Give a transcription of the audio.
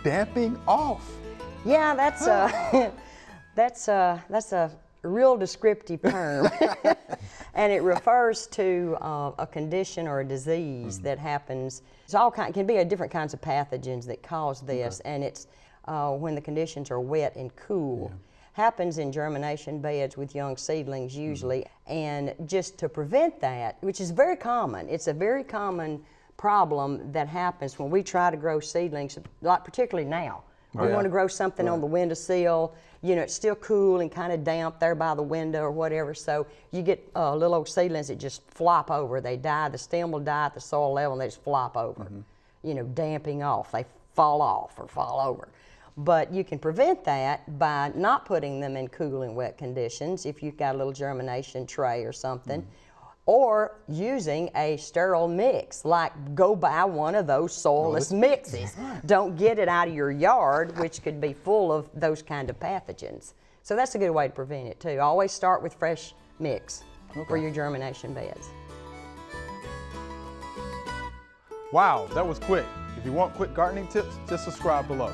Damping off. Yeah, that's a real descriptive term. And it refers to a condition or a disease that happens. It's can be different kinds of pathogens that cause this, and it's when the conditions are wet and cool. Happens in germination beds with young seedlings usually, and just to prevent that, which is very common, it's a very common problem that happens when we try to grow seedlings, like particularly now. We want to grow something on the windowsill, you know, it's still cool and kind of damp there by the window or whatever, so you get little old seedlings that just flop over. They die, the stem will die at the soil level and they just flop over, you know, damping off. They fall off or fall over. But you can prevent that by not putting them in cool and wet conditions if you've got a little germination tray or something, or using a sterile mix, like go buy one of those soilless mixes. Don't get it out of your yard, which could be full of those kind of pathogens. So that's a good way to prevent it too. Always start with fresh mix for your germination beds. Wow, that was quick. If you want quick gardening tips, just subscribe below.